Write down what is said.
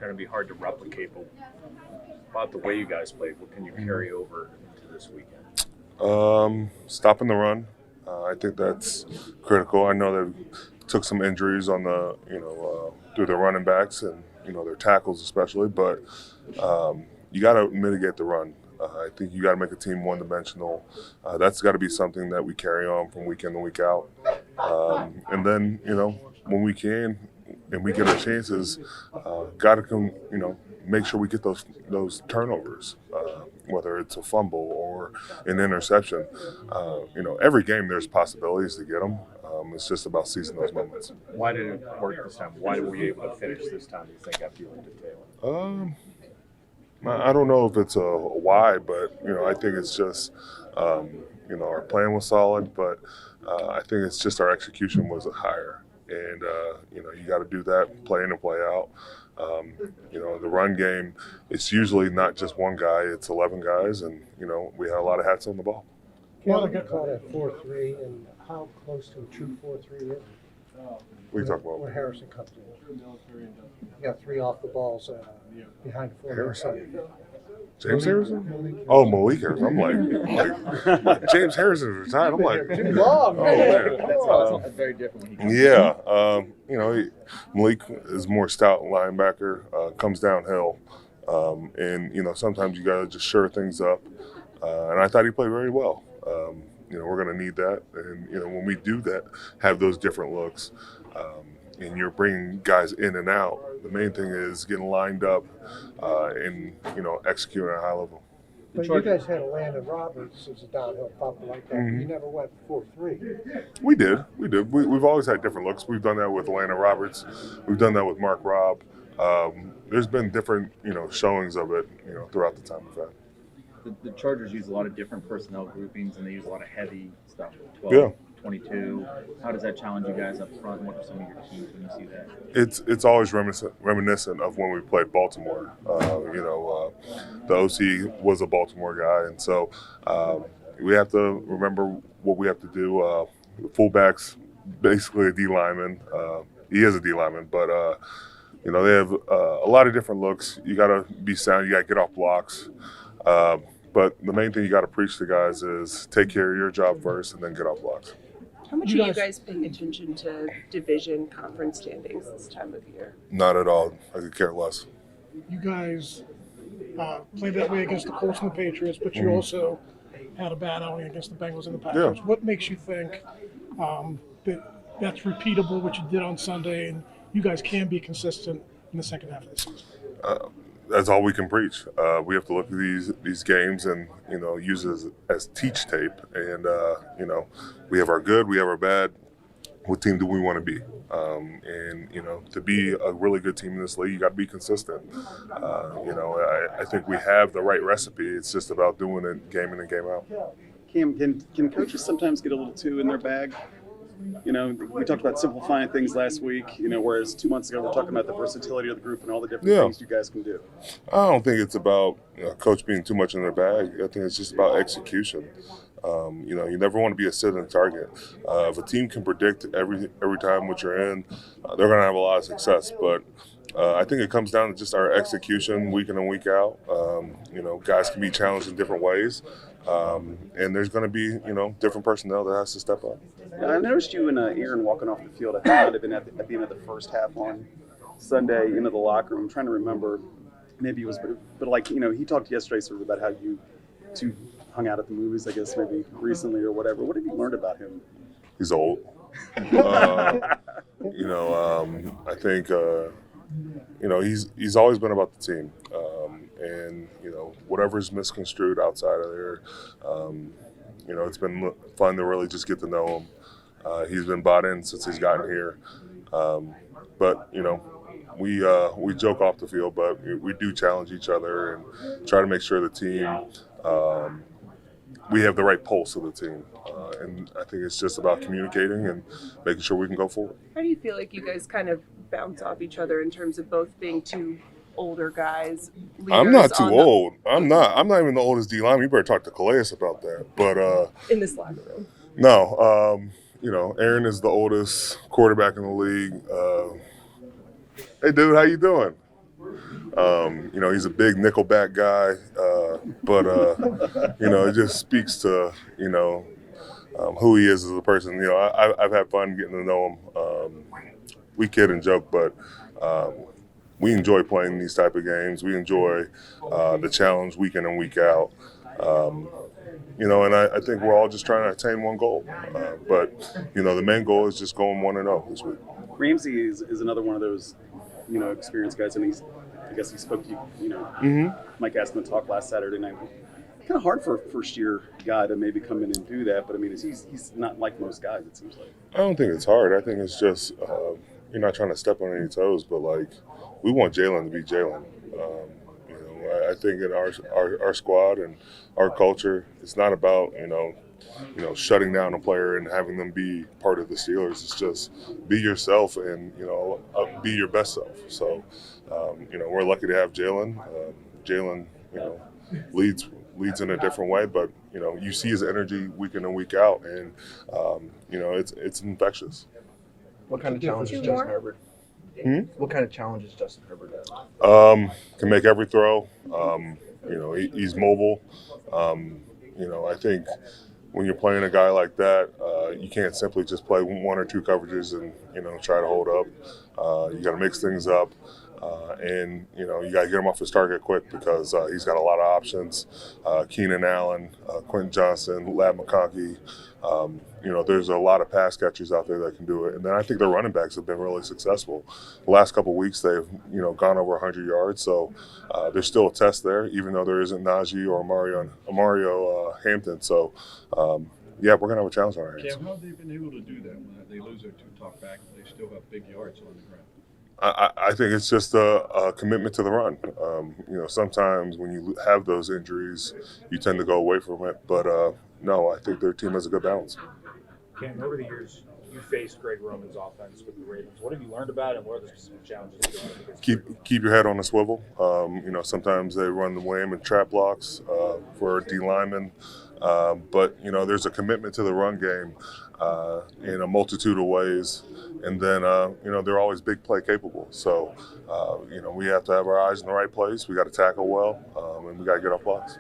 going to be hard to replicate, but about the way you guys played, what can you carry over into this weekend? Stopping the run. I think that's critical. I know they took some injuries on through the running backs and, their tackles especially, but you got to mitigate the run. I think you got to make a team one-dimensional. That's got to be something that we carry on from week in and week out. And then, when we can and we get our chances, got to make sure we get those turnovers, whether it's a fumble or an interception. Every game there's possibilities to get them. It's just about seizing those moments. Why did it work this time? Why were you able to finish this time, do you think, after you went to Taylor? I don't know if it's a why, but, I think it's just, our plan was solid, but I think it's just our execution was higher. And, you got to do that, play in and play out. The run game, it's usually not just one guy, it's 11 guys, and, we had a lot of hats on the ball. Taylor got caught at 4-3, and how close to a true 4-3 is? What are you talking about? When Harrison comes in. He got 3 off the balls behind the 4. Harrison? James Harrison? Oh, Malik Harrison. I'm like James Harrison retired. I'm like, too long. Oh, man. That's very different when he comes Yeah. Malik is more stout linebacker, comes downhill. And, sometimes you got to just shore things up. And I thought he played very well. We're going to need that. And, when we do that, have those different looks, and you're bringing guys in and out, the main thing is getting lined up and, executing at a high level. But you guys had a Landon Roberts as a downhill pumper like that. Mm-hmm. You never went 4-3. We did. We've always had different looks. We've done that with Landon Roberts. We've done that with Mark Robb. There's been different, showings of it, throughout the time we've had. The Chargers use a lot of different personnel groupings, and they use a lot of heavy stuff, 12, 22. How does that challenge you guys up front? What are some of your keys when you see that? It's always reminiscent of when we played Baltimore. The OC was a Baltimore guy, and so we have to remember what we have to do. The fullback's basically a D lineman. He is a D lineman, but they have a lot of different looks. You got to be sound. You got to get off blocks. But the main thing you got to preach to guys is take care of your job first and then get off blocks. How much are you guys paying attention to division conference standings this time of year? Not at all. I could care less. You guys played that way against the Colts and the Patriots, but you also had a bad outing against the Bengals and the Packers. Yeah. What makes you think that's repeatable, what you did on Sunday, and you guys can be consistent in the second half of the season? That's all we can preach. We have to look at these games and use it as teach tape. And we have our good, we have our bad. What team do we want to be? And to be a really good team in this league, you got to be consistent. I think we have the right recipe. It's just about doing it game in and game out. Cam, can coaches sometimes get a little too in their bag? We talked about simplifying things last week, whereas 2 months ago we're talking about the versatility of the group and all the different things you guys can do. I don't think it's about coach being too much in their bag. I think it's just about execution. You never want to be a sitting target. If a team can predict every time what you're in, they're going to have a lot of success. But I think it comes down to just our execution week in and week out. Guys can be challenged in different ways. And there's going to be, different personnel that has to step up. I noticed you and Aaron walking off the field. I think it might have been at the end of the first half on Sunday into the locker room. I'm trying to remember. Maybe it was, but he talked yesterday sort of about how you two hung out at the movies, I guess, maybe recently or whatever. What have you learned about him? He's old. I think, he's always been about the team. And whatever's misconstrued outside of there, it's been fun to really just get to know him. He's been bought in since he's gotten here. But we joke off the field, but we do challenge each other and try to make sure the team, we have the right pulse of the team. And I think it's just about communicating and making sure we can go forward. How do you feel like you guys kind of bounce off each other in terms of both being two older guys? I'm not too old. I'm not even the oldest D lineman. You better talk to Calais about that. But in this locker room. No, Aaron is the oldest quarterback in the league. Hey, dude, how you doing? You know, he's a big nickelback guy, but you know, it just speaks to who he is as a person. You know, I've had fun getting to know him. We kid and joke, but we enjoy playing these type of games. We enjoy the challenge week in and week out. You know, and I think we're all just trying to attain one goal. But, you know, the main goal is just going 1-0 this week. Ramsey is another one of those, experienced guys, and I guess he spoke to you, Mike asked him to talk last Saturday night. Kind of hard for a first-year guy to maybe come in and do that, but I mean, he's not like most guys, it seems like. I don't think it's hard. I think it's just you're not trying to step on any toes, but, like, we want Jalen to be Jalen. I think in our squad and our culture, it's not about shutting down a player and having them be part of the Steelers. It's just be yourself and be your best self. So we're lucky to have Jalen. Jalen leads in a different way, but you see his energy week in and week out, and it's infectious. What kind of challenge is Justin Herbert? What kind of challenge is Justin Herbert? Can make every throw. He's mobile. I think when you're playing a guy like that, you can't simply just play one or two coverages and try to hold up. You got to mix things up, and you got to get him off his target quick because he's got a lot of options. Keenan Allen, Quentin Johnson, Lab McConkey. There's a lot of pass catchers out there that can do it. And then I think the running backs have been really successful. The last couple of weeks, they've, gone over 100 yards. So there's still a test there, even though there isn't Najee or Mario Hampton. So, we're going to have a challenge on our hands. Cam, how have they been able to do that when they lose their two top backs, but they still have big yards on the ground? I think it's just a commitment to the run. Sometimes when you have those injuries, you tend to go away from it. But, no, I think their team has a good balance. Cam, over the years, you faced Greg Roman's offense with the Ravens. What have you learned about it, and what are the specific challenges you're going to face? Keep your head on the swivel. Sometimes they run the wham and trap blocks for D linemen. But there's a commitment to the run game in a multitude of ways. And then, they're always big play capable. So, we have to have our eyes in the right place. We got to tackle well, and we got to get off blocks.